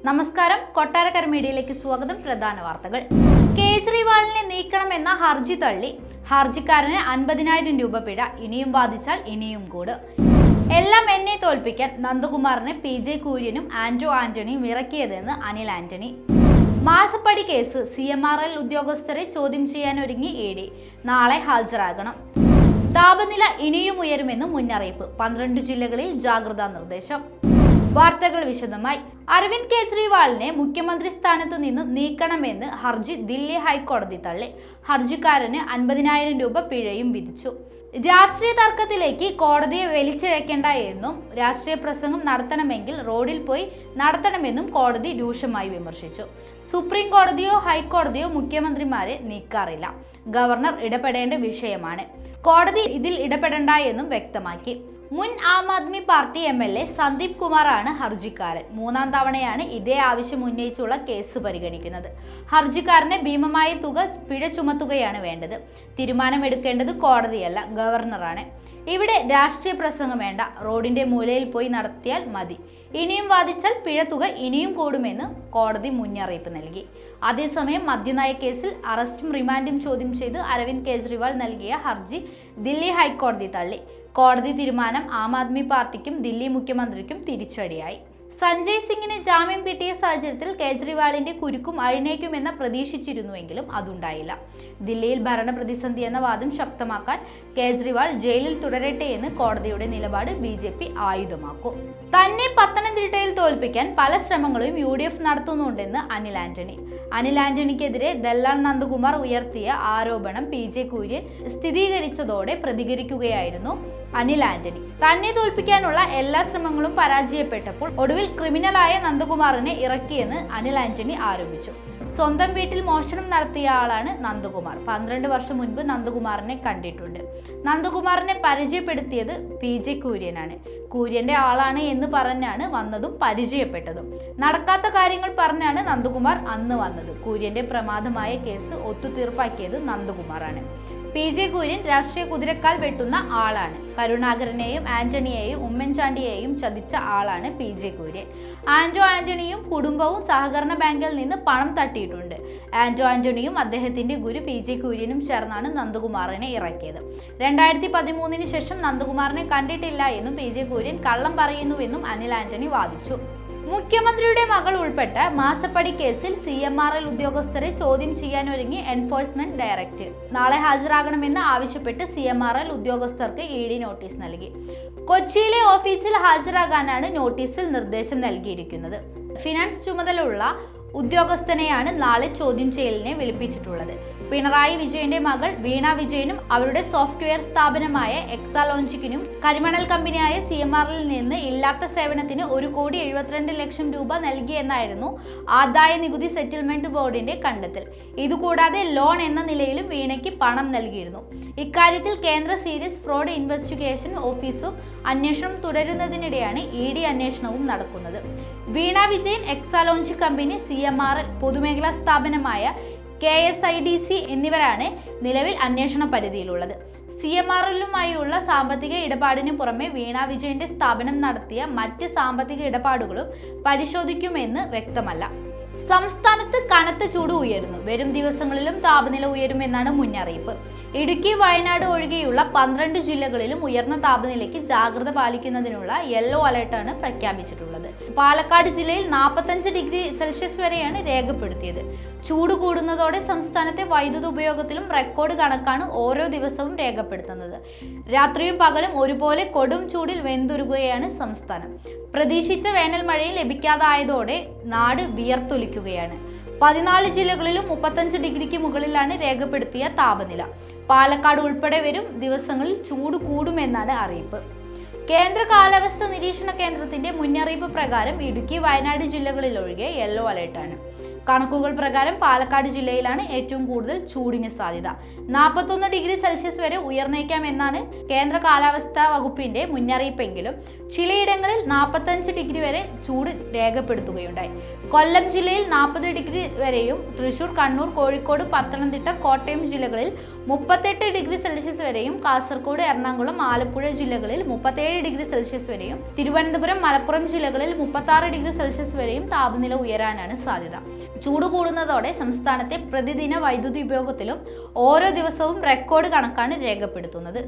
നമസ്കാരം, കൊട്ടാരക്കര മീഡിയയിലേക്ക് സ്വാഗതം. പ്രധാന വാർത്തകൾ. കേജ്രിവാളിനെ നീക്കണമെന്ന ഹർജി തള്ളി. ഹർജിക്കാരന് 50,000 രൂപ പിഴ. ഇനിയും വാദിച്ചാൽ ഇനിയും കൂട്. എല്ലാം എന്നെ തോൽപ്പിക്കാൻ നന്ദകുമാറിനെ PJ കുര്യനും ആന്റോ ആന്റണിയും ഇറക്കിയതെന്ന് അനിൽ ആന്റണി. മാസപ്പടി കേസ് CMRL ഉദ്യോഗസ്ഥരെ ചോദ്യം ചെയ്യാനൊരുങ്ങി ED. നാളെ ഹാജരാകണം. താപനില ഇനിയും ഉയരുമെന്ന് മുന്നറിയിപ്പ്. 12 ജില്ലകളിൽ ജാഗ്രതാ നിർദ്ദേശം. വാർത്തകൾ വിശദമായി. അരവിന്ദ് കെജ്രിവാളിനെ മുഖ്യമന്ത്രി സ്ഥാനത്ത് നിന്ന് നീക്കണമെന്ന് ഹർജി ദില്ലി ഹൈക്കോടതി തള്ളി. ഹർജിക്കാരന് 50,000 രൂപ പിഴയും വിധിച്ചു. രാഷ്ട്രീയ തർക്കത്തിലേക്ക് കോടതിയെ വലിച്ചിഴക്കേണ്ട എന്നും രാഷ്ട്രീയ പ്രസംഗം നടത്തണമെങ്കിൽ റോഡിൽ പോയി നടത്തണമെന്നും കോടതി രൂക്ഷമായി വിമർശിച്ചു. സുപ്രീം കോടതിയോ ഹൈക്കോടതിയോ മുഖ്യമന്ത്രിമാരെ നീക്കാറില്ല. ഗവർണർ ഇടപെടേണ്ട വിഷയമാണ്. കോടതി ഇതിൽ ഇടപെടേണ്ട എന്നും വ്യക്തമാക്കി. മുൻ ആം ആദ്മി പാർട്ടി MLA സന്ദീപ് കുമാറാണ് ഹർജിക്കാരൻ. 3-ാം തവണയാണ് ഇതേ ആവശ്യം ഉന്നയിച്ചുള്ള കേസ് പരിഗണിക്കുന്നത്. ഹർജിക്കാരന് ഭീമമായ തുക പിഴ ചുമത്തുകയാണ് വേണ്ടത്. തീരുമാനമെടുക്കേണ്ടത് കോടതിയല്ല, ഗവർണറാണ്. ഇവിടെ രാഷ്ട്രീയ പ്രസംഗം വേണ്ട, റോഡിന്റെ മൂലയിൽ പോയി നടത്തിയാൽ മതി. ഇനിയും വാദിച്ചാൽ പിഴ തുക ഇനിയും കൂടുമെന്ന് കോടതി മുന്നറിയിപ്പ് നൽകി. അതേസമയം മദ്യനയ കേസിൽ അറസ്റ്റും റിമാൻഡും ചോദ്യം ചെയ്ത് അരവിന്ദ് കെജ്രിവാൾ നൽകിയ ഹർജി ദില്ലി ഹൈക്കോടതി തള്ളി. കോടതി തീരുമാനം ആം ആദ്മി പാർട്ടിക്കും ദില്ലി മുഖ്യമന്ത്രിക്കും തിരിച്ചടിയായി. സഞ്ജയ് സിംഗിന് ജാമ്യം കിട്ടിയ സാഹചര്യത്തിൽ കേജ്രിവാളിന്റെ കുരുക്കും അഴിഞ്ഞേക്കുമെന്ന് പ്രതീക്ഷിച്ചിരുന്നുവെങ്കിലും അതുണ്ടായില്ല. ദില്ലിയിൽ ഭരണ പ്രതിസന്ധി എന്ന വാദം ശക്തമാക്കാൻ കേജ്രിവാൾ ജയിലിൽ തുടരട്ടെ എന്ന് കോടതിയുടെ നിലപാട് BJP ആയുധമാക്കും. തന്നെ പത്തനംതിട്ടയിൽ തോൽപ്പിക്കാൻ പല ശ്രമങ്ങളും UDF നടത്തുന്നുണ്ടെന്ന് അനിൽ ആന്റണി. അനിൽ ആന്റണിക്കെതിരെ ദല്ലാൽ നന്ദകുമാർ ഉയർത്തിയ ആരോപണം PJ കുര്യൻ സ്ഥിരീകരിച്ചതോടെ പ്രതികരിക്കുകയായിരുന്നു അനിൽ ആന്റണി. തന്നെ തോൽപ്പിക്കാനുള്ള എല്ലാ ശ്രമങ്ങളും പരാജയപ്പെട്ടപ്പോൾ ഒടുവിൽ ക്രിമിനലായ നന്ദകുമാറിനെ ഇറക്കിയെന്ന് അനിൽ ആന്റണി ആരോപിച്ചു. സ്വന്തം വീട്ടിൽ മോഷണം നടത്തിയ ആളാണ് നന്ദകുമാർ. 12 വർഷം മുൻപ് നന്ദകുമാറിനെ കണ്ടിട്ടുണ്ട്. നന്ദകുമാറിനെ പരിചയപ്പെടുത്തിയത് PJ കുര്യനാണ്. കുര്യന്റെ ആളാണ് എന്ന് പറഞ്ഞാണ് വന്നതും പരിചയപ്പെട്ടതും. നടക്കാത്ത കാര്യങ്ങൾ പറഞ്ഞാണ് നന്ദകുമാർ അന്ന് വന്നത്. കുര്യന്റെ പ്രമാദമായ കേസ് ഒത്തുതീർപ്പാക്കിയത് നന്ദകുമാറാണ്. PJ കുര്യൻ രാഷ്ട്രീയ കുതിരക്കാൽ വെട്ടുന്ന ആളാണ്. കരുണാകരനെയും ആന്റണിയെയും ഉമ്മൻചാണ്ടിയെയും ചതിച്ച ആളാണ് PJ കുര്യൻ. ആന്റോ ആന്റണിയും കുടുംബവും സഹകരണ ബാങ്കിൽ നിന്ന് പണം തട്ടിയിട്ടുണ്ട്. ആന്റോ ആന്റണിയും അദ്ദേഹത്തിന്റെ ഗുരു PJ കുര്യനും ചേർന്നാണ് നന്ദകുമാറിനെ ഇറക്കിയത്. 2013 ശേഷം നന്ദകുമാറിനെ കണ്ടിട്ടില്ല എന്നും PJ കുര്യൻ കള്ളം പറയുന്നുവെന്നും അനിൽ ആന്റണി വാദിച്ചു. മുഖ്യമന്ത്രിയുടെ മകൾ ഉൾപ്പെട്ട മാസപ്പടി കേസിൽ CMRL ഉദ്യോഗസ്ഥരെ ചോദ്യം ചെയ്യാനൊരുങ്ങി എൻഫോഴ്സ്മെന്റ് ഡയറക്ടറേറ്റ്. നാളെ ഹാജരാകണമെന്ന് ആവശ്യപ്പെട്ട് CMRL ഉദ്യോഗസ്ഥർക്ക് ED നോട്ടീസ് നൽകി. കൊച്ചിയിലെ ഓഫീസിൽ ഹാജരാകാനാണ് നോട്ടീസിൽ നിർദ്ദേശം നൽകിയിരിക്കുന്നത്. ഫിനാൻസ് ചുമതലയുള്ള ഉദ്യോഗസ്ഥനെയാണ് നാളെ ചോദ്യം ചെയ്യലിനെ വിളിപ്പിച്ചിട്ടുള്ളത്. പിണറായി വിജയന്റെ മകൾ വീണ വിജയനും അവരുടെ സോഫ്റ്റ്വെയർ സ്ഥാപനമായ എക്സാലോജിക്കിനും കരിമണൽ കമ്പനിയായ CMRL നിന്ന് ഇല്ലാത്ത സേവനത്തിന് 1,72,00,000 രൂപ നൽകിയെന്നായിരുന്നു ആദായ നികുതി സെറ്റിൽമെന്റ് ബോർഡിന്റെ കണ്ടെത്തൽ. ഇതുകൂടാതെ ലോൺ എന്ന നിലയിലും വീണയ്ക്ക് പണം നൽകിയിരുന്നു. ഇക്കാര്യത്തിൽ കേന്ദ്ര സീരിയസ് ഫ്രോഡ് ഇൻവെസ്റ്റിഗേഷൻ ഓഫീസും അന്വേഷണം തുടരുന്നതിനിടെയാണ് ED അന്വേഷണവും നടക്കുന്നത്. വീണ വിജയൻ, എക്സാലോജിക് കമ്പനി, CMRL പൊതുമേഖലാ സ്ഥാപനമായ KSIDC എന്നിവരാണ് നിലവിൽ അന്വേഷണ പരിധിയിലുള്ളത്. CMRLുമായുള്ള സാമ്പത്തിക ഇടപാടിന് പുറമെ വീണ വിജയന്റെ സ്ഥാപനം നടത്തിയ മറ്റ് സാമ്പത്തിക ഇടപാടുകളും പരിശോധിക്കുമെന്ന് വ്യക്തമല്ല. സംസ്ഥാനത്ത് കനത്ത ചൂട് ഉയരുന്നു. വരും ദിവസങ്ങളിലും താപനില ഉയരുമെന്നാണ് മുന്നറിയിപ്പ്. ഇടുക്കി, വയനാട് ഒഴികെയുള്ള 12 ജില്ലകളിലും ഉയർന്ന താപനിലയ്ക്ക് ജാഗ്രത പാലിക്കുന്നതിനുള്ള യെല്ലോ അലർട്ടാണ് പ്രഖ്യാപിച്ചിട്ടുള്ളത്. പാലക്കാട് ജില്ലയിൽ 45 ഡിഗ്രി സെൽഷ്യസ് വരെയാണ് രേഖപ്പെടുത്തിയത്. ചൂട് കൂടുന്നതോടെ സംസ്ഥാനത്തെ വൈദ്യുത ഉപയോഗത്തിലും റെക്കോർഡ് കണക്കാണ് ഓരോ ദിവസവും രേഖപ്പെടുത്തുന്നത്. രാത്രിയും പകലും ഒരുപോലെ കൊടും ചൂടിൽ വെന്തുരുകുകയാണ് സംസ്ഥാനം. പ്രതീക്ഷിച്ച വേനൽ മഴയും ലഭിക്കാതായതോടെ നാട് വിയർത്തൊലിക്കുകയാണ്. 14 ജില്ലകളിലും 35 ഡിഗ്രിക്ക് മുകളിലാണ് രേഖപ്പെടുത്തിയ താപനില. പാലക്കാട് ഉൾപ്പെടെ വരും ദിവസങ്ങളിൽ ചൂട് കൂടുമെന്നാണ് അറിയിപ്പ്. കേന്ദ്ര കാലാവസ്ഥ നിരീക്ഷണ കേന്ദ്രത്തിന്റെ മുന്നറിയിപ്പ് പ്രകാരം ഇടുക്കി, വയനാട് ജില്ലകളിലൊഴികെ യെല്ലോ അലർട്ടാണ്. കണക്കുകൾ പ്രകാരം പാലക്കാട് ജില്ലയിലാണ് ഏറ്റവും കൂടുതൽ ചൂടിന് സാധ്യത. 41 ഡിഗ്രി സെൽഷ്യസ് വരെ ഉയർന്നേക്കാം എന്നാണ് കേന്ദ്ര കാലാവസ്ഥാ വകുപ്പിന്റെ മുന്നറിയിപ്പെങ്കിലും ചിലയിടങ്ങളിൽ 45 ഡിഗ്രി വരെ ചൂട് രേഖപ്പെടുത്തുകയുണ്ടായി. കൊല്ലം ജില്ലയിൽ 40 ഡിഗ്രി വരെയും തൃശൂർ, കണ്ണൂർ, കോഴിക്കോട്, പത്തനംതിട്ട, കോട്ടയം ജില്ലകളിൽ 38 ഡിഗ്രി സെൽഷ്യസ് വരെയും കാസർഗോഡ്, എറണാകുളം, ആലപ്പുഴ ജില്ലകളിൽ 37 ഡിഗ്രി സെൽഷ്യസ് വരെയും തിരുവനന്തപുരം, മലപ്പുറം ജില്ലകളിൽ 36 ഡിഗ്രി സെൽഷ്യസ് വരെയും താപനില ഉയരാനാണ് സാധ്യത. ചൂട് കൂടുന്നതോടെ സംസ്ഥാനത്തെ പ്രതിദിന വൈദ്യുതി ഉപയോഗത്തിലും ഓരോ ദിവസവും റെക്കോർഡ് കണക്കാണ് രേഖപ്പെടുത്തുന്നത്.